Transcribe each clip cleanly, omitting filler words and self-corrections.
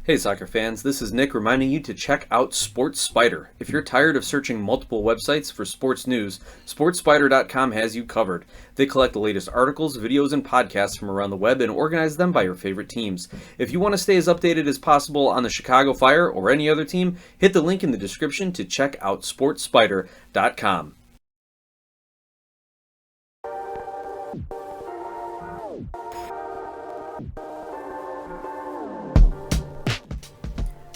Hey soccer fans, this is Nick reminding you to check out Sports Spider. If you're tired of searching multiple websites for sports news, SportsSpider.com has you covered. They collect the latest articles, videos, and podcasts from around the web and organize them by your favorite teams. If you want to stay as updated as possible on the Chicago Fire or any other team, hit the link in the description to check out SportsSpider.com.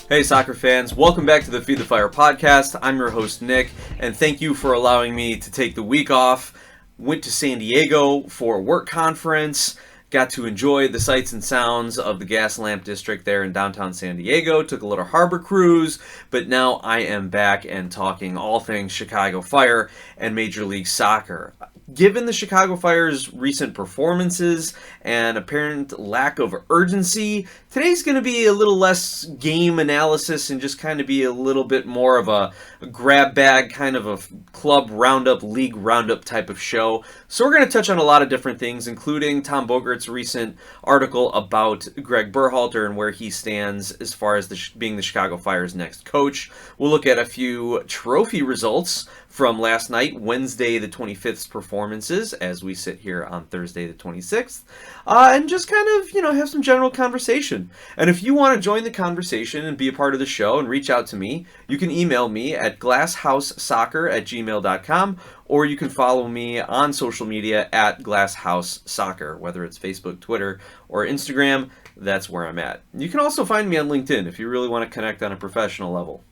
Hey soccer fans, welcome back to the Feed the Fire podcast. I'm your host Nick, and thank you for allowing me to take the week off. Went to San Diego for a work conference, got to enjoy the sights and sounds of the Gas Lamp District there in downtown San Diego, took a little harbor cruise, but now I am back and talking all things Chicago Fire and Major League Soccer. Given the Chicago Fire's recent performances and apparent lack of urgency, today's going to be a little less game analysis and just kind of be a little bit more of a grab bag, kind of a club roundup, league roundup type of show. So we're going to touch on a lot of different things, including Tom Bogert's recent article about Gregg Berhalter and where he stands as far as being the Chicago Fire's next coach. We'll look at a few trophy results from last night, Wednesday the 25th's performances, as we sit here on Thursday the 26th, and just kind of, have some general conversation. And if you want to join the conversation and be a part of the show and reach out to me, you can email me at glasshousesoccer@gmail.com, or you can follow me on social media at glasshousesoccer, whether it's Facebook, Twitter, or Instagram. That's where I'm at. You can also find me on LinkedIn if you really want to connect on a professional level.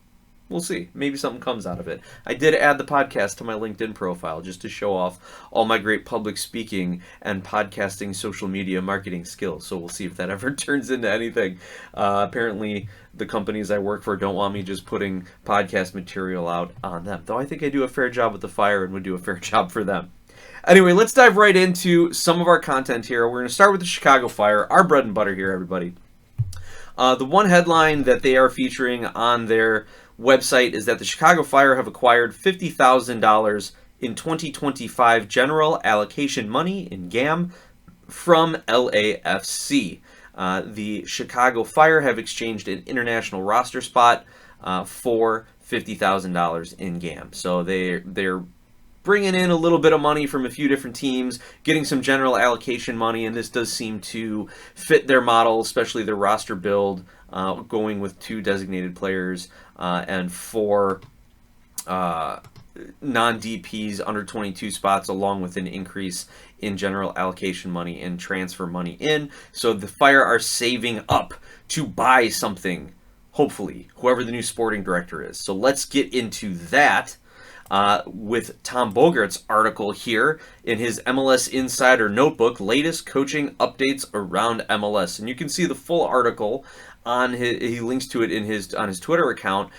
We'll see. Maybe something comes out of it. I did add the podcast to my LinkedIn profile just to show off all my great public speaking and podcasting social media marketing skills. So we'll see if that ever turns into anything. Apparently, the companies I work for don't want me just putting podcast material out on them. Though I think I do a fair job with the Fire and would do a fair job for them. Anyway, let's dive right into some of our content here. We're going to start with the Chicago Fire, our bread and butter here, everybody. The one headline that they are featuring on their website is that the Chicago Fire have acquired $50,000 in 2025 general allocation money in GAM from LAFC. The Chicago Fire have exchanged an international roster spot for $50,000 in GAM. So they're bringing in a little bit of money from a few different teams, getting some general allocation money, and this does seem to fit their model, especially their roster build, going with 2 designated players and 4 non-DPs under 22 spots, along with an increase in general allocation money and transfer money in. So the Fire are saving up to buy something, hopefully, whoever the new sporting director is. So let's get into that. With Tom Bogert's article here in his MLS Insider Notebook, latest coaching updates around MLS. And you can see the full article he links to it on his Twitter account.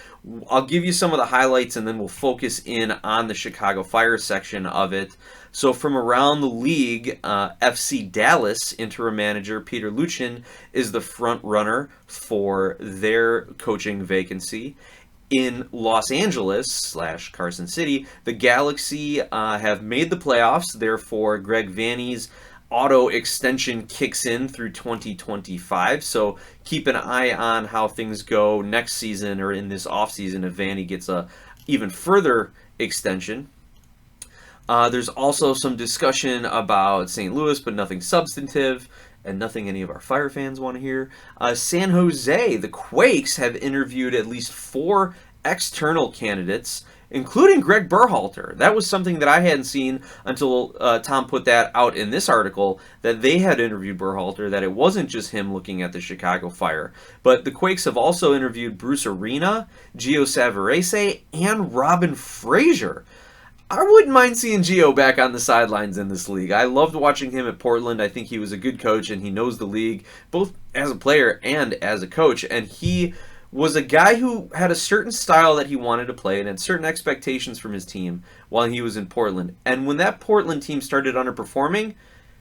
I'll give you some of the highlights and then we'll focus in on the Chicago Fire section of it. So from around the league, FC Dallas interim manager Peter Luchin is the front runner for their coaching vacancy. In Los Angeles / Carson City, the Galaxy have made the playoffs. Therefore, Greg Vanney's auto extension kicks in through 2025. So keep an eye on how things go next season or in this offseason if Vanney gets a even further extension. There's also some discussion about St. Louis, but nothing substantive. And nothing any of our Fire fans want to hear. San Jose, the Quakes, have interviewed at least 4 external candidates, including Gregg Berhalter. That was something that I hadn't seen until Tom put that out in this article, that they had interviewed Berhalter, that it wasn't just him looking at the Chicago Fire. But the Quakes have also interviewed Bruce Arena, Gio Savarese, and Robin Fraser. I wouldn't mind seeing Gio back on the sidelines in this league. I loved watching him at Portland. I think he was a good coach and he knows the league, both as a player and as a coach. And he was a guy who had a certain style that he wanted to play and had certain expectations from his team while he was in Portland. And when that Portland team started underperforming,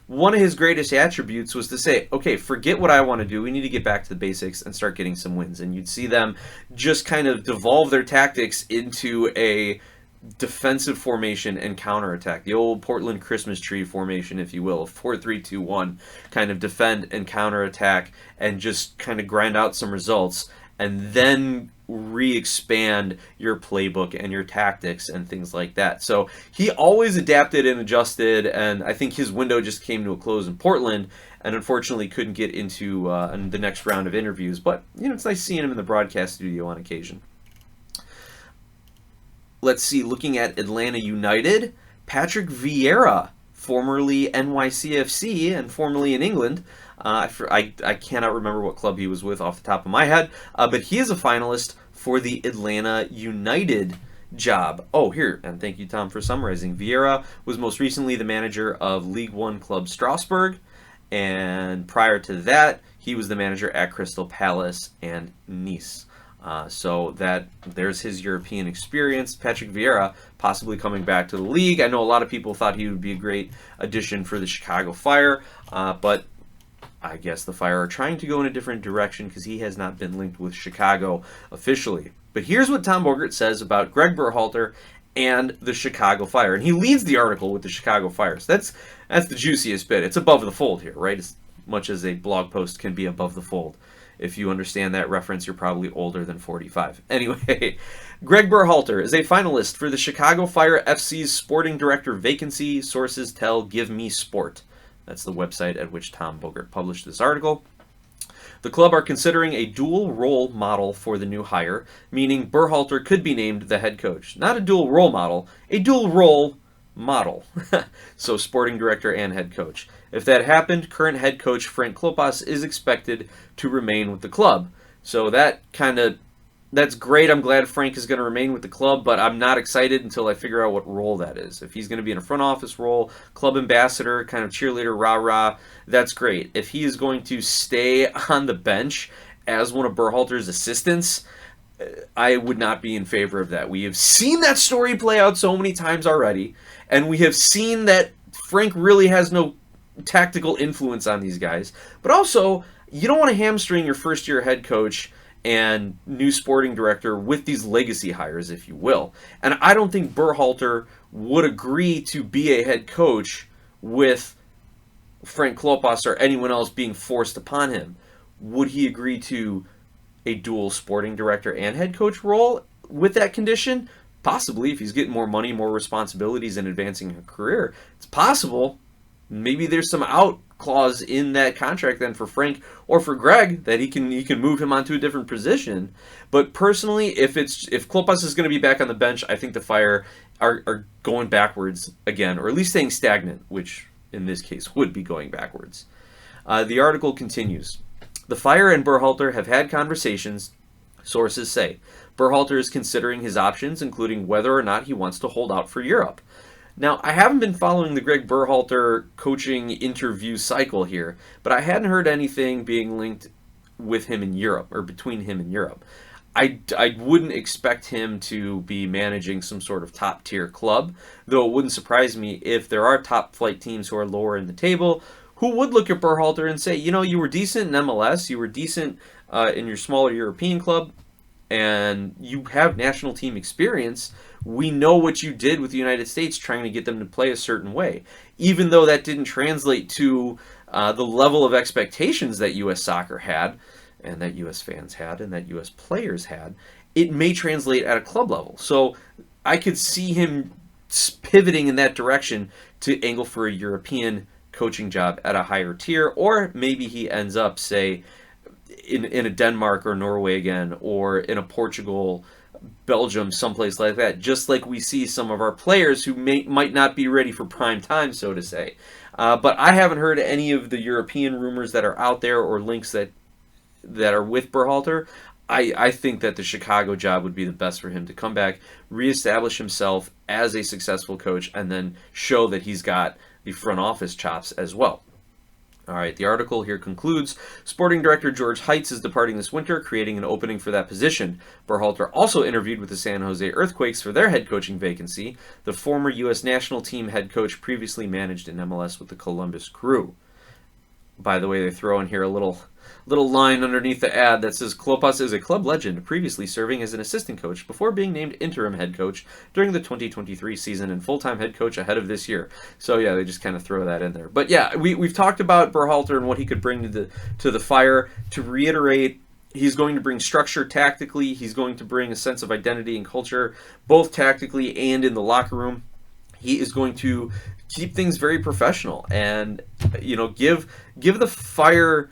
one of his greatest attributes was to say, okay, forget what I want to do. We need to get back to the basics and start getting some wins. And you'd see them just kind of devolve their tactics into a defensive formation and counterattack. The old Portland Christmas tree formation, if you will, 4-3-2-1, kind of defend and counterattack and just kind of grind out some results, and then re-expand your playbook and your tactics and things like that. So he always adapted and adjusted, and I think his window just came to a close in Portland, and unfortunately couldn't get into the next round of interviews. But it's nice seeing him in the broadcast studio on occasion. Let's see, looking at Atlanta United, Patrick Vieira, formerly NYCFC and formerly in England. I cannot remember what club he was with off the top of my head, but he is a finalist for the Atlanta United job. Oh, here, and thank you, Tom, for summarizing. Vieira was most recently the manager of League One club Strasbourg, and prior to that, he was the manager at Crystal Palace and Nice. So there's his European experience. Patrick Vieira possibly coming back to the league. I know a lot of people thought he would be a great addition for the Chicago Fire, but I guess the Fire are trying to go in a different direction because he has not been linked with Chicago officially. But here's what Tom Bogert says about Gregg Berhalter and the Chicago Fire. And he leads the article with the Chicago Fire. So that's the juiciest bit. It's above the fold here, right? As much as a blog post can be above the fold. If you understand that reference, you're probably older than 45. Anyway, Gregg Berhalter is a finalist for the Chicago Fire FC's sporting director vacancy. Sources tell Give Me Sport. That's the website at which Tom Bogert published this article. The club are considering a dual role model for the new hire, meaning Berhalter could be named the head coach. Not a dual role model, a dual role model. So sporting director and head coach. If that happened, current head coach Frank Klopas is expected to remain with the club. So that's great. I'm glad Frank is going to remain with the club, but I'm not excited until I figure out what role that is. If he's going to be in a front office role, club ambassador, kind of cheerleader, rah-rah, that's great. If he is going to stay on the bench as one of Berhalter's assistants, I would not be in favor of that. We have seen that story play out so many times already, and we have seen that Frank really has no tactical influence on these guys. But also, you don't want to hamstring your first-year head coach and new sporting director with these legacy hires, if you will. And I don't think Berhalter would agree to be a head coach with Frank Klopas or anyone else being forced upon him. Would he agree to a dual sporting director and head coach role with that condition? Possibly, if he's getting more money, more responsibilities, and advancing a career. It's possible. Maybe there's some out clause in that contract then for Frank or for Gregg that he can move him onto a different position. But personally, if Klopas is going to be back on the bench, I think the Fire are going backwards again, or at least staying stagnant, which in this case would be going backwards. The article continues. The Fire and Berhalter have had conversations, sources say. Berhalter is considering his options, including whether or not he wants to hold out for Europe. Now, I haven't been following the Gregg Berhalter coaching interview cycle here, but I hadn't heard anything being linked with him in Europe, or between him and Europe. I wouldn't expect him to be managing some sort of top-tier club, though it wouldn't surprise me if there are top-flight teams who are lower in the table who would look at Berhalter and say, you were decent in MLS, you were decent in your smaller European club, and you have national team experience. We know what you did with the United States trying to get them to play a certain way. Even though that didn't translate to the level of expectations that U.S. soccer had, and that U.S. fans had, and that U.S. players had, it may translate at a club level. So I could see him pivoting in that direction to angle for a European coaching job at a higher tier, or maybe he ends up, say, in a Denmark or Norway again, or in a Portugal, Belgium, someplace like that, just like we see some of our players who might not be ready for prime time, so to say. But I haven't heard any of the European rumors that are out there or links that are with Berhalter. I think that the Chicago job would be the best for him to come back, reestablish himself as a successful coach, and then show that he's got the front office chops as well. All right, the article here concludes, sporting director George Heitz is departing this winter, creating an opening for that position. Berhalter also interviewed with the San Jose Earthquakes for their head coaching vacancy. The former U.S. national team head coach previously managed in MLS with the Columbus Crew. By the way, they throw in here a little line underneath the ad that says Klopas is a club legend, previously serving as an assistant coach before being named interim head coach during the 2023 season and full-time head coach ahead of this year. So yeah, they just kind of throw that in there. But yeah, we've talked about Berhalter and what he could bring to the Fire. To reiterate, he's going to bring structure tactically. He's going to bring a sense of identity and culture, both tactically and in the locker room. He is going to keep things very professional and, give the Fire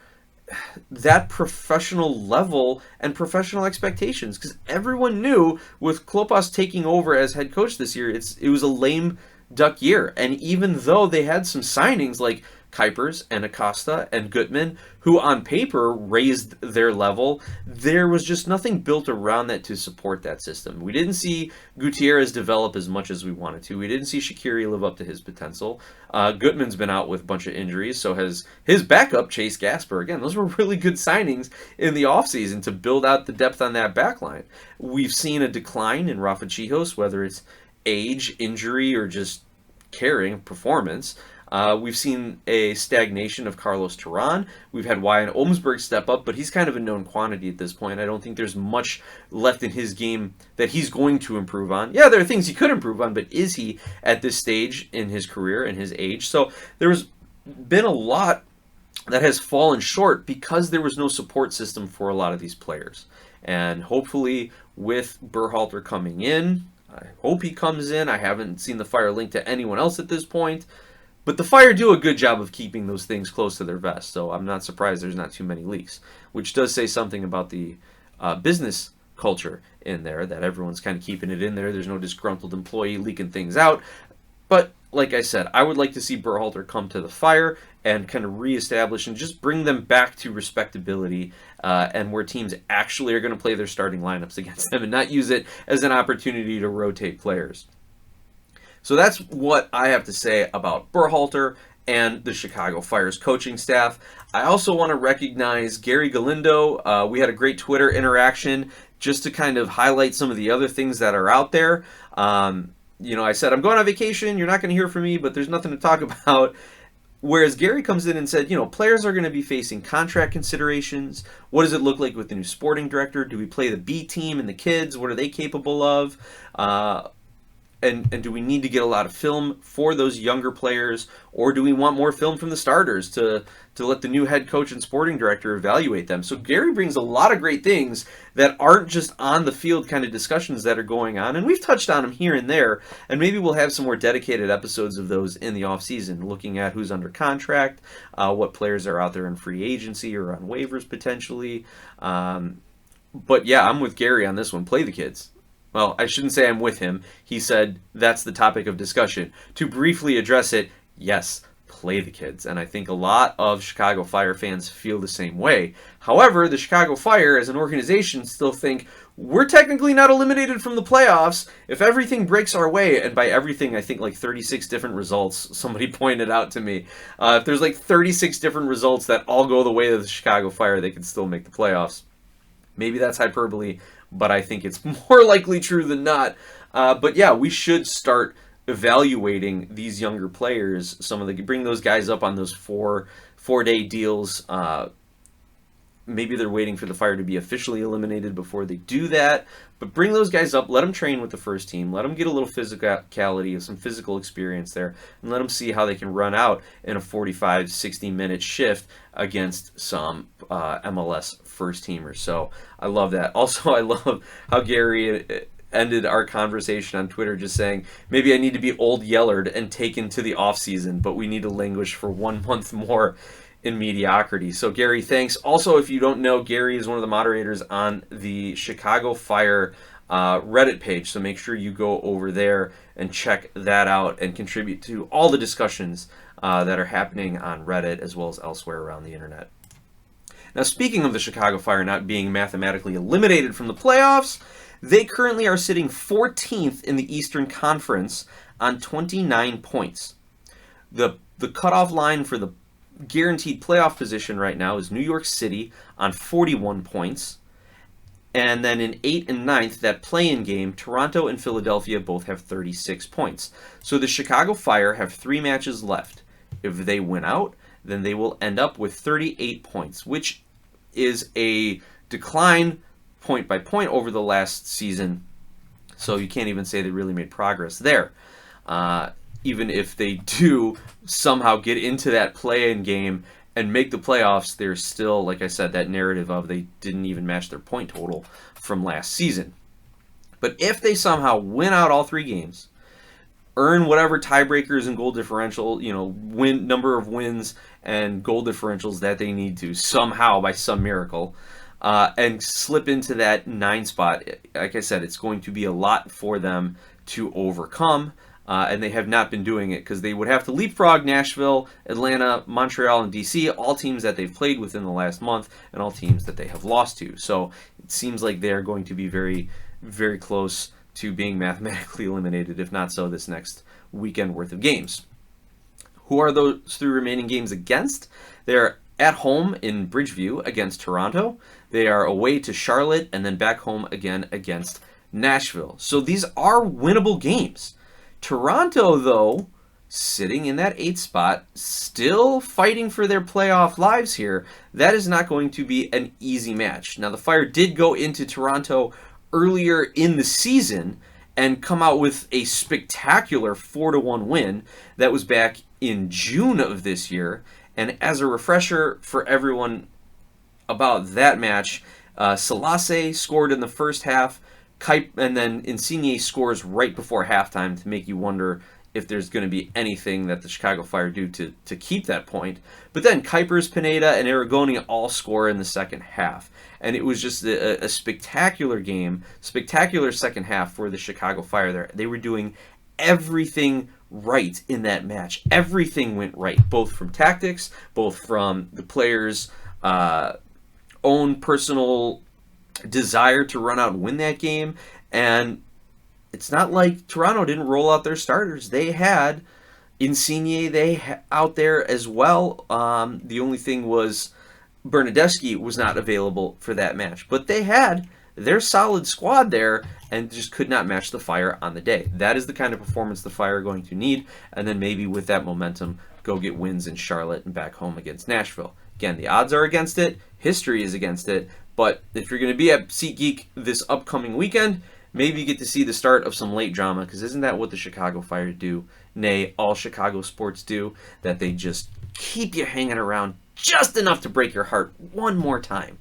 that professional level and professional expectations, because everyone knew with Klopas taking over as head coach this year, it was a lame duck year. And even though they had some signings like Kuipers and Acosta and Gutman, who on paper raised their level, there was just nothing built around that to support that system. We didn't see Gutierrez develop as much as we wanted to. We didn't see Shaqiri live up to his potential. Gutman's been out with a bunch of injuries, so has his backup, Chase Gasper. Again, those were really good signings in the offseason to build out the depth on that backline. We've seen a decline in Rafa Chijos, whether it's age, injury, or just carrying performance. We've seen a stagnation of Carlos Turan. We've had Wyan Olmsberg step up, but he's kind of a known quantity at this point. I don't think there's much left in his game that he's going to improve on. Yeah, there are things he could improve on, but is he at this stage in his career and his age? So there's been a lot that has fallen short because there was no support system for a lot of these players. And hopefully with Berhalter coming in, I hope he comes in. I haven't seen the Fire linked to anyone else at this point. But the Fire do a good job of keeping those things close to their vest, so I'm not surprised there's not too many leaks, which does say something about the business culture in there, that everyone's kind of keeping it in there. There's no disgruntled employee leaking things out. But like I said, I would like to see Berhalter come to the Fire and kind of reestablish and just bring them back to respectability, and where teams actually are going to play their starting lineups against them and not use it as an opportunity to rotate players. So that's what I have to say about Berhalter and the Chicago Fire's coaching staff. I also want to recognize Gary Galindo. We had a great Twitter interaction just to kind of highlight some of the other things that are out there. I said, I'm going on vacation. You're not going to hear from me, but there's nothing to talk about. Whereas Gary comes in and said, players are going to be facing contract considerations. What does it look like with the new sporting director? Do we play the B team and the kids? What are they capable of? And do we need to get a lot of film for those younger players, or do we want more film from the starters to let the new head coach and sporting director evaluate them? So Gary brings a lot of great things that aren't just on the field kind of discussions that are going on, and we've touched on them here and there, and maybe we'll have some more dedicated episodes of those in the offseason, looking at who's under contract, what players are out there in free agency or on waivers potentially. But yeah, I'm with Gary on this one. Play the kids. Well, I shouldn't say I'm with him. He said that's the topic of discussion. To briefly address it, yes, play the kids. And I think a lot of Chicago Fire fans feel the same way. However, the Chicago Fire as an organization still think we're technically not eliminated from the playoffs if everything breaks our way. And by everything, I think like 36 different results. Somebody pointed out to me. If there's like 36 different results that all go the way of the Chicago Fire, they can still make the playoffs. Maybe that's hyperbole, but I think it's more likely true than not. But yeah, we should start evaluating these younger players. Bring those guys up on those four-day deals. Maybe they're waiting for the Fire to be officially eliminated before they do that. But bring those guys up, let them train with the first team, let them get a little physicality, some physical experience there, and let them see how they can run out in a 45, 60-minute shift against some MLS first-teamers. So I love that. Also, I love how Gary ended our conversation on Twitter just saying, maybe I need to be old Yellard and taken to the off-season, but we need to languish for 1 month more in mediocrity. So Gary, thanks. Also, if you don't know, Gary is one of the moderators on the Chicago Fire Reddit page, so make sure you go over there and check that out and contribute to all the discussions that are happening on Reddit as well as elsewhere around the internet. Now, speaking of the Chicago Fire not being mathematically eliminated from the playoffs, they currently are sitting 14th in the Eastern Conference on 29 points. The cutoff line for the guaranteed playoff position right now is New York City on 41 points. And then in 8th and 9th, that play-in game, Toronto and Philadelphia both have 36 points. So the Chicago Fire have 3 matches left. If they win out, then they will end up with 38 points, which is a decline point by point over the last season. So you can't even say they really made progress there. Even if they do somehow get into that play-in game and make the playoffs, there's still, like I said, that narrative of they didn't even match their point total from last season. But if they somehow win out all 3 games, earn whatever tiebreakers and goal differential, win number of wins and goal differentials that they need to somehow by some miracle, and slip into that 9 spot. Like I said, it's going to be a lot for them to overcome, and they have not been doing it because they would have to leapfrog Nashville, Atlanta, Montreal, and DC, all teams that they've played within the last month and all teams that they have lost to. So it seems like they're going to be very, very close to being mathematically eliminated, if not so, this next weekend worth of games. Who are those 3 remaining games against? They're at home in Bridgeview against Toronto. They are away to Charlotte and then back home again against Nashville. So these are winnable games. Toronto, though, sitting in that 8th spot, still fighting for their playoff lives here. That is not going to be an easy match. Now, the Fire did go into Toronto earlier in the season and come out with a spectacular 4-1 win that was back in June of this year. And as a refresher for everyone about that match, Selassie scored in the first half, and then Insigne scores right before halftime to make you wonder if there's going to be anything that the Chicago Fire do to keep that point. But then Kuipers, Pineda, and Aragoni all score in the second half. And it was just a spectacular game, spectacular second half for the Chicago Fire there. They were doing everything right in that match. Everything went right, both from tactics, both from the players' own personal desire to run out and win that game. And it's not like Toronto didn't roll out their starters. They had Insigne out there as well. The only thing was Bernadeschi was not available for that match. But they had their solid squad there and just could not match the Fire on the day. That is the kind of performance the Fire are going to need. And then maybe with that momentum, go get wins in Charlotte and back home against Nashville. Again, the odds are against it. History is against it. But if you're going to be at SeatGeek this upcoming weekend, maybe you get to see the start of some late drama, because isn't that what the Chicago Fire do? Nay, all Chicago sports do, that they just keep you hanging around just enough to break your heart one more time.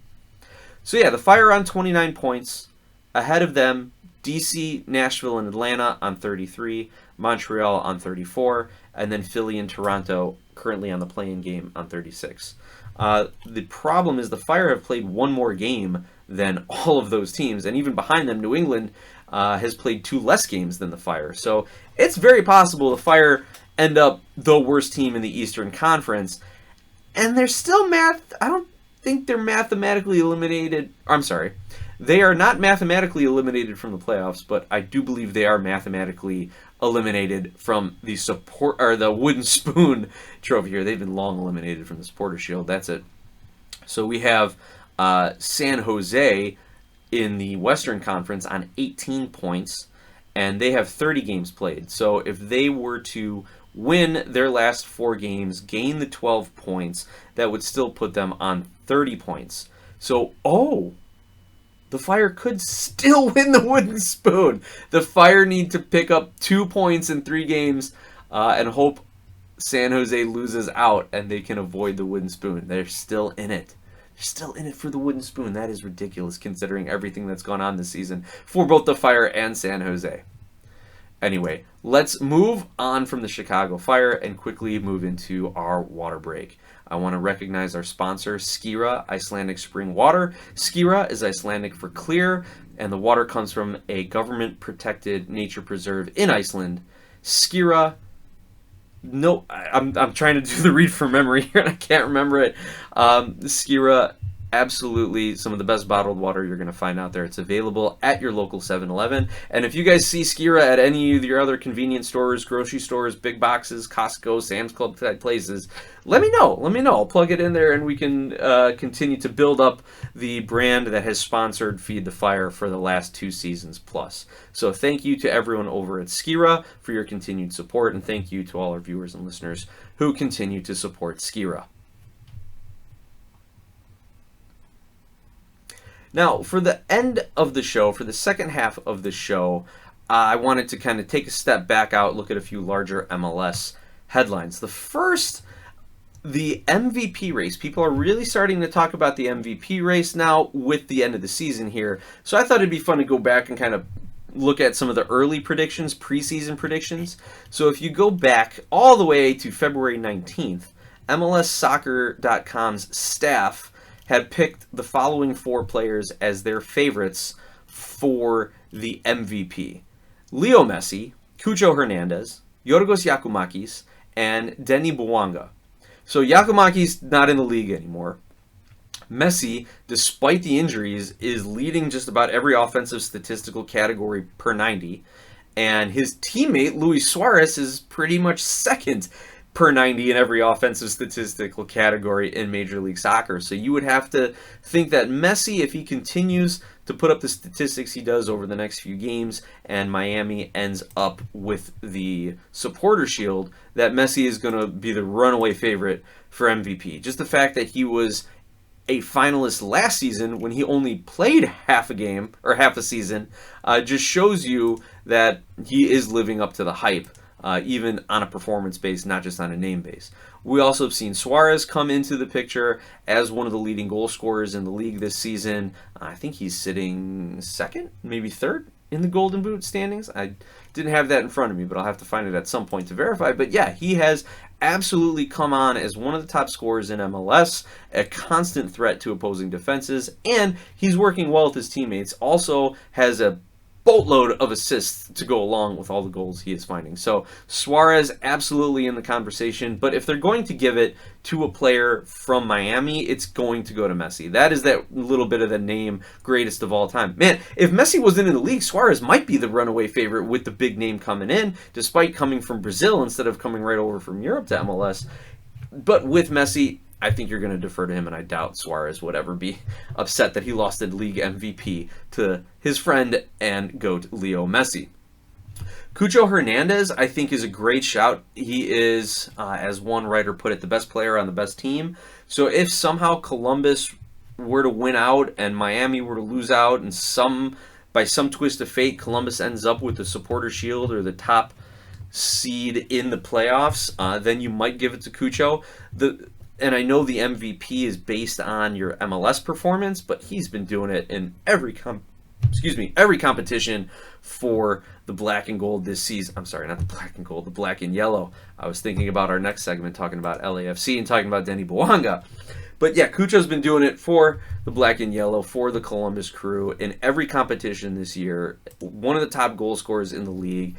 So yeah, the Fire on 29 points. Ahead of them, DC, Nashville, and Atlanta on 33, Montreal on 34, and then Philly and Toronto currently on the play-in game on 36. The problem is the Fire have played one more game than all of those teams, and even behind them, New England has played 2 less games than the Fire. So it's very possible the Fire end up the worst team in the Eastern Conference, and they're still I don't think they're mathematically eliminated. I'm sorry. They are not mathematically eliminated from the playoffs, but I do believe they are mathematically eliminated from the the Wooden Spoon trophy here. They've been long eliminated from the Supporter Shield. That's it. So we have San Jose in the Western Conference on 18 points, and they have 30 games played. So if they were to win their last 4 games, gain the 12 points, that would still put them on 30 points. So, the Fire could still win the Wooden Spoon. The Fire need to pick up 2 points in 3 games and hope San Jose loses out and they can avoid the Wooden Spoon. They're still in it. They're still in it for the Wooden Spoon. That is ridiculous considering everything that's gone on this season for both the Fire and San Jose. Anyway, let's move on from the Chicago Fire and quickly move into our water break. I want to recognize our sponsor, Skira Icelandic Spring Water. Skira is Icelandic for clear, and the water comes from a government-protected nature preserve in Iceland. Skira, no, I'm trying to do the read from memory here, and I can't remember it. Skira absolutely some of the best bottled water you're going to find out there. It's available at your local 7-Eleven. And if you guys see Skira at any of your other convenience stores, grocery stores, big boxes, Costco, Sam's Club type places, let me know. Let me know. I'll plug it in there, and we can continue to build up the brand that has sponsored Feed the Fire for the last 2 seasons plus. So thank you to everyone over at Skira for your continued support, and thank you to all our viewers and listeners who continue to support Skira. Now, for the end of the show, for the second half of the show, I wanted to kind of take a step back out, look at a few larger MLS headlines. The first, the MVP race. People are really starting to talk about the MVP race now with the end of the season here. So I thought it'd be fun to go back and kind of look at some of the early predictions, preseason predictions. So if you go back all the way to February 19th, MLSsoccer.com's staff had picked the following 4 players as their favorites for the MVP. Leo Messi, Cucho Hernandez, Yorgos Yakumakis, and Denny Bouanga. So Yakumakis not in the league anymore. Messi, despite the injuries, is leading just about every offensive statistical category per 90. And his teammate, Luis Suarez, is pretty much second per 90 in every offensive statistical category in Major League Soccer. So you would have to think that Messi, if he continues to put up the statistics he does over the next few games, and Miami ends up with the supporter shield, that Messi is going to be the runaway favorite for MVP. Just the fact that he was a finalist last season when he only played half a game or half a season just shows you that he is living up to the hype. Even on a performance base, not just on a name base. We also have seen Suarez come into the picture as one of the leading goal scorers in the league this season. I think he's sitting second, maybe third in the Golden Boot standings. I didn't have that in front of me, but I'll have to find it at some point to verify. But yeah, he has absolutely come on as one of the top scorers in MLS, a constant threat to opposing defenses, and he's working well with his teammates. Also has a boatload of assists to go along with all the goals he is finding. So Suarez absolutely in the conversation, but if they're going to give it to a player from Miami, it's going to go to Messi. That is that little bit of the name greatest of all time. Man, if Messi wasn't in the league, Suarez might be the runaway favorite with the big name coming in, despite coming from Brazil instead of coming right over from Europe to MLS. But with Messi, I think you're going to defer to him, and I doubt Suarez would ever be upset that he lost the league MVP to his friend and GOAT Leo Messi. Cucho Hernandez, I think, is a great shout. He is, as one writer put it, the best player on the best team. So if somehow Columbus were to win out and Miami were to lose out, and by some twist of fate, Columbus ends up with the supporter shield or the top seed in the playoffs, then you might give it to Cucho. And I know the MVP is based on your MLS performance, but he's been doing it in every competition for the black and gold this season. I'm sorry, not the black and gold, the black and yellow. I was thinking about our next segment, talking about LAFC and talking about Denny Bouanga. But yeah, Cucho's been doing it for the black and yellow, for the Columbus Crew in every competition this year. One of the top goal scorers in the league.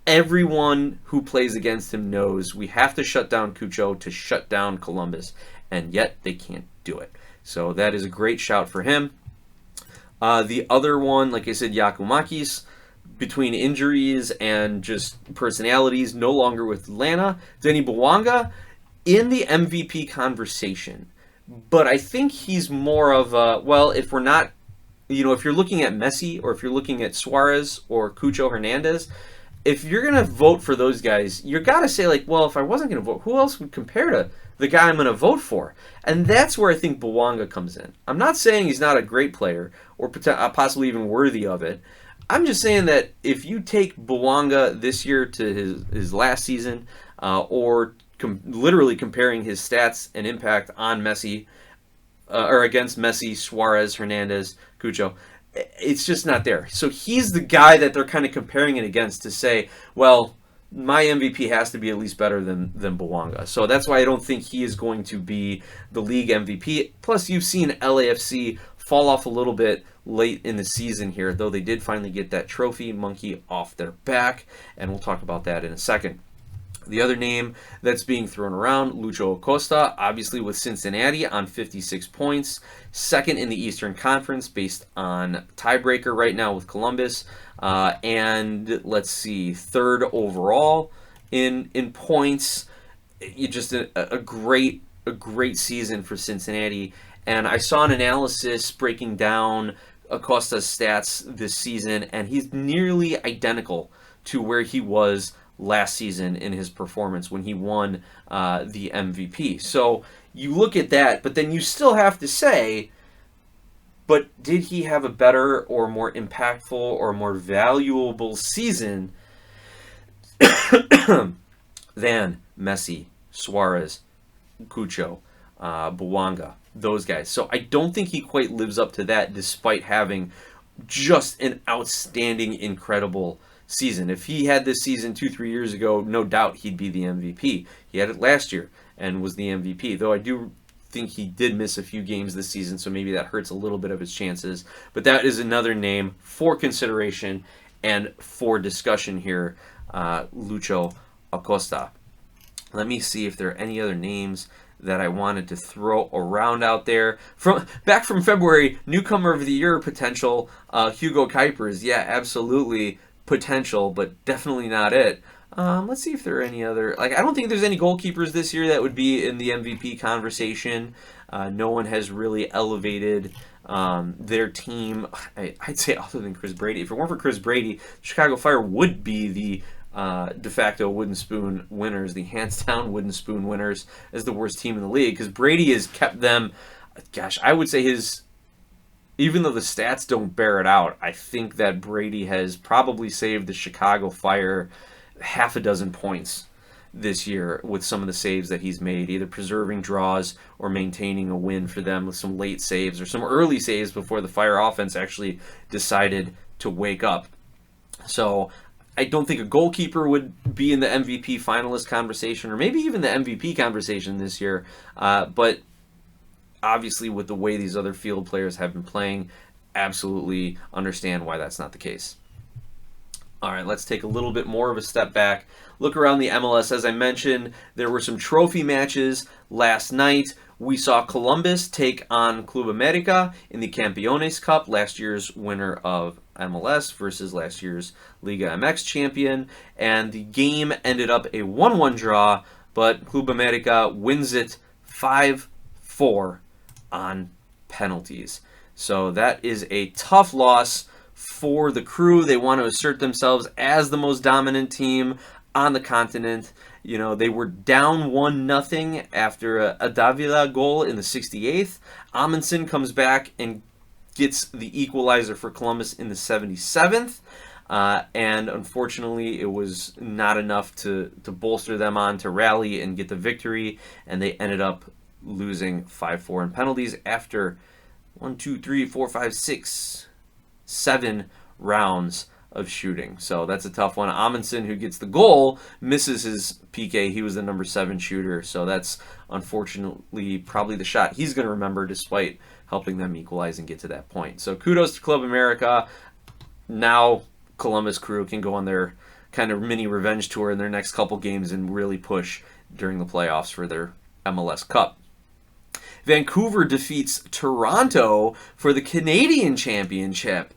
Everyone who plays against him knows we have to shut down Cucho to shut down Columbus, and yet they can't do it. So that is a great shout for him. The other one, like I said, Yakumakis, between injuries and just personalities, no longer with Atlanta. Denny Bouanga in the MVP conversation, but I think he's more of a, well, if we're not, if you're looking at Messi or if you're looking at Suarez or Cucho Hernandez, if you're going to vote for those guys, you got to say, like, well, if I wasn't going to vote, who else would compare to the guy I'm going to vote for? And that's where I think Bouanga comes in. I'm not saying he's not a great player or possibly even worthy of it. I'm just saying that if you take Bouanga this year to his last season, or literally comparing his stats and impact on Messi, or against Messi, Suarez, Hernandez, Cucho, it's just not there. So he's the guy that they're kind of comparing it against to say, well, my MVP has to be at least better than Bouanga. So that's why I don't think he is going to be the league MVP. Plus, you've seen LAFC fall off a little bit late in the season here, though they did finally get that trophy monkey off their back, and we'll talk about that in a second. The other name that's being thrown around, Lucho Acosta, obviously with Cincinnati on 56 points, second in the Eastern Conference based on tiebreaker right now with Columbus, and let's see, third overall in points. You just a great season for Cincinnati, and I saw an analysis breaking down Acosta's stats this season, and he's nearly identical to where he was last season in his performance when he won the MVP. So you look at that, but then you still have to say, but did he have a better or more impactful or more valuable season than Messi, Suarez, Cucho, Bouanga, those guys? So I don't think he quite lives up to that, despite having just an outstanding, incredible season. If he had this season 2-3 years ago, no doubt he'd be the MVP. He had it last year and was the MVP, though I do think he did miss a few games this season, so maybe that hurts a little bit of his chances. But that is another name for consideration and for discussion here, Lucho Acosta. Let me see if there are any other names that I wanted to throw around out there. Back from February, newcomer of the year potential, Hugo Kuipers. Yeah, absolutely potential, but definitely not it. Let's see if there are any other... I don't think there's any goalkeepers this year that would be in the MVP conversation. No one has really elevated their team, I'd say, other than Chris Brady. If it weren't for Chris Brady, Chicago Fire would be the de facto wooden spoon winners, the hands down wooden spoon winners, as the worst team in the league, because Brady has kept them, gosh, I would say even though the stats don't bear it out, I think that Brady has probably saved the Chicago Fire half a dozen points this year with some of the saves that he's made, either preserving draws or maintaining a win for them with some late saves or some early saves before the Fire offense actually decided to wake up. So I don't think a goalkeeper would be in the MVP finalist conversation, or maybe even the MVP conversation this year, but obviously with the way these other field players have been playing, absolutely understand why that's not the case. All right, let's take a little bit more of a step back. Look around the MLS. As I mentioned, there were some trophy matches last night. We saw Columbus take on Club America in the Campeones Cup, last year's winner of MLS versus last year's Liga MX champion. And the game ended up a 1-1 draw, but Club America wins it 5-4 on penalties. So that is a tough loss for the Crew. They want to assert themselves as the most dominant team on the continent. You know, they were down 1-0 after a Davila goal in the 68th. Amundsen comes back and gets the equalizer for Columbus in the 77th. And unfortunately, it was not enough to bolster them on to rally and get the victory. And they ended up losing 5-4 in penalties after 7 rounds of shooting. So that's a tough one. Amundsen, who gets the goal, misses his PK. He was the number 7 shooter. So that's unfortunately probably the shot he's going to remember, despite helping them equalize and get to that point. So kudos to Club America. Now Columbus Crew can go on their kind of mini revenge tour in their next couple games and really push during the playoffs for their MLS Cup. Vancouver defeats Toronto for the Canadian Championship.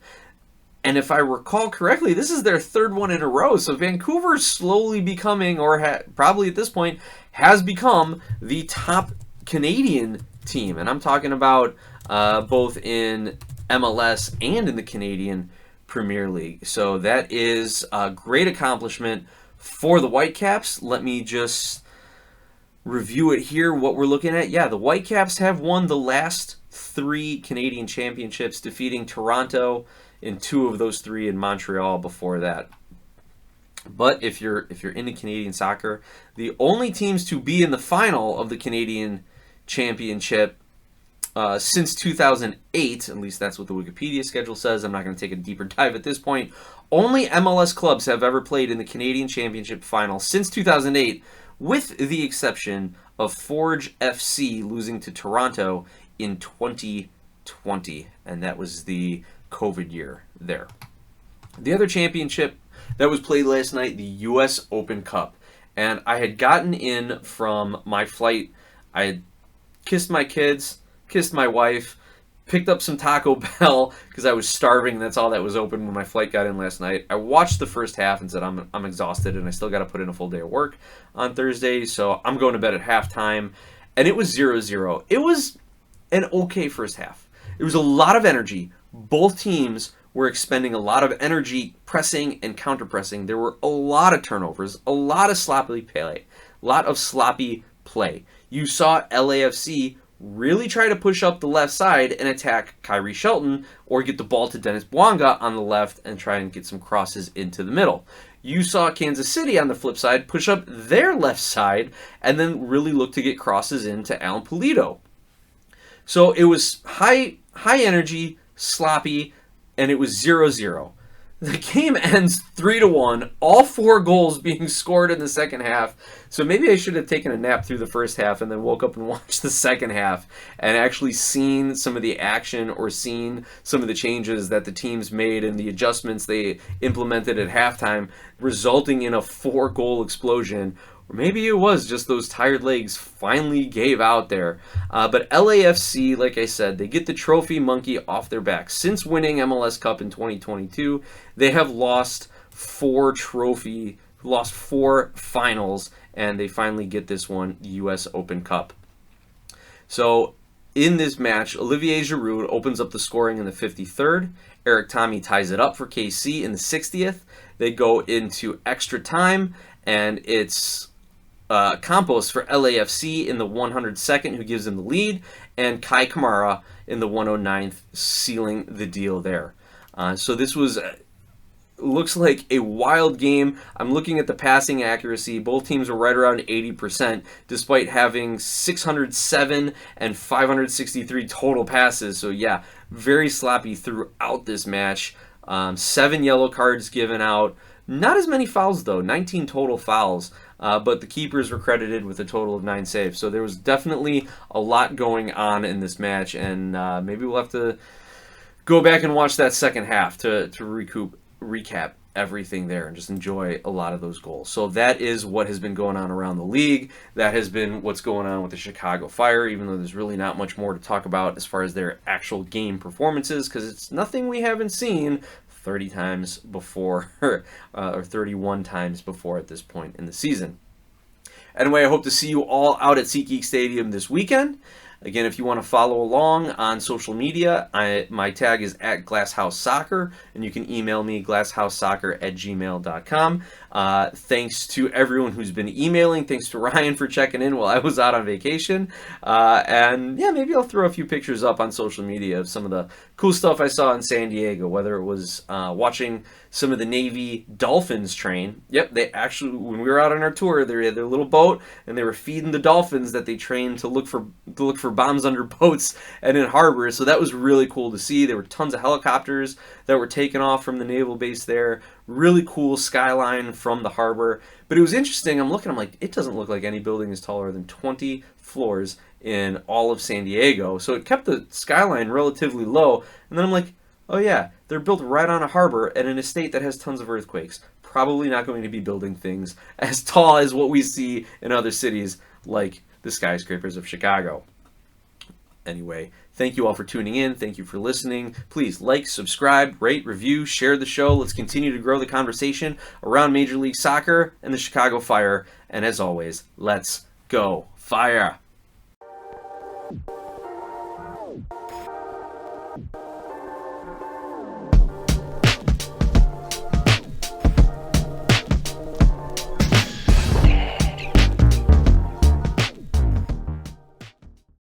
And if I recall correctly, this is their third one in a row. So Vancouver's slowly becoming, or probably at this point, has become the top Canadian team. And I'm talking about both in MLS and in the Canadian Premier League. So that is a great accomplishment for the Whitecaps. Let me just review it here, what we're looking at. Yeah, the Whitecaps have won the last 3 Canadian championships, defeating Toronto in 2 of those 3 in Montreal before that. But if you're into Canadian soccer, the only teams to be in the final of the Canadian Championship since 2008, at least that's what the Wikipedia schedule says. I'm not going to take a deeper dive at this point. Only MLS clubs have ever played in the Canadian Championship final since 2008, with the exception of Forge FC losing to Toronto in 2020, and that was the COVID year there. The other championship that was played last night, the U.S. Open Cup, and I had gotten in from my flight. I had kissed my kids, kissed my wife, picked up some Taco Bell because I was starving. That's all that was open when my flight got in last night. I watched the first half and said I'm exhausted and I still got to put in a full day of work on Thursday, so I'm going to bed at halftime. And it was 0-0. It was an okay first half. There was a lot of energy. Both teams were expending a lot of energy pressing and counter-pressing. There were a lot of turnovers, a lot of sloppy play. You saw LAFC really try to push up the left side and attack Kyrie Shelton, or get the ball to Dennis Bwanga on the left and try and get some crosses into the middle. You saw Kansas City on the flip side push up their left side and then really look to get crosses into Alan Pulido. So it was high energy, sloppy, and it was 0-0. The game ends 3-1, all 4 goals being scored in the second half. So maybe I should have taken a nap through the first half and then woke up and watched the second half and actually seen some of the action or seen some of the changes that the teams made and the adjustments they implemented at halftime, resulting in a 4-goal explosion. Or maybe it was just those tired legs finally gave out there. But LAFC, like I said, they get the trophy monkey off their back. Since winning MLS Cup in 2022, they have lost 4 finals, and they finally get this one, the U.S. Open Cup. So in this match, Olivier Giroud opens up the scoring in the 53rd. Eric Tommy ties it up for KC in the 60th. They go into extra time, and it's Campos for LAFC in the 102nd, who gives them the lead, and Kai Kamara in the 109th, sealing the deal there. So this looks like a wild game. I'm looking at the passing accuracy. Both teams were right around 80%, despite having 607 and 563 total passes. So yeah, very sloppy throughout this match. 7 yellow cards given out. Not as many fouls, though. 19 total fouls. But the keepers were credited with a total of 9 saves. So there was definitely a lot going on in this match, and maybe we'll have to go back and watch that second half to recap everything there and just enjoy a lot of those goals. So that is what has been going on around the league. That has been what's going on with the Chicago Fire, even though there's really not much more to talk about as far as their actual game performances, because it's nothing we haven't seen 30 times before, or 31 times before at this point in the season. Anyway, I hope to see you all out at SeatGeek Stadium this weekend. Again, if you want to follow along on social media, my tag is at Glasshouse Soccer, and you can email me, glasshouseSoccer@gmail.com. Thanks to everyone who's been emailing. Thanks to Ryan for checking in while I was out on vacation. And yeah, maybe I'll throw a few pictures up on social media of some of the cool stuff I saw in San Diego, whether it was watching some of the Navy Dolphins train. Yep, they actually, when we were out on our tour, they had their little boat, and they were feeding the dolphins that they trained to look for bombs under boats and in harbor. So that was really cool to see. There were tons of helicopters that were taken off from the naval base there. Really cool skyline from the harbor. But it was interesting. I'm like, it doesn't look like any building is taller than 20 floors in all of San Diego. So it kept the skyline relatively low. And then I'm like, oh yeah, they're built right on a harbor and in a state that has tons of earthquakes. Probably not going to be building things as tall as what we see in other cities like the skyscrapers of Chicago. Anyway, thank you all for tuning in. Thank you for listening. Please like, subscribe, rate, review, share the show. Let's continue to grow the conversation around Major League Soccer and the Chicago Fire. And as always, let's go Fire!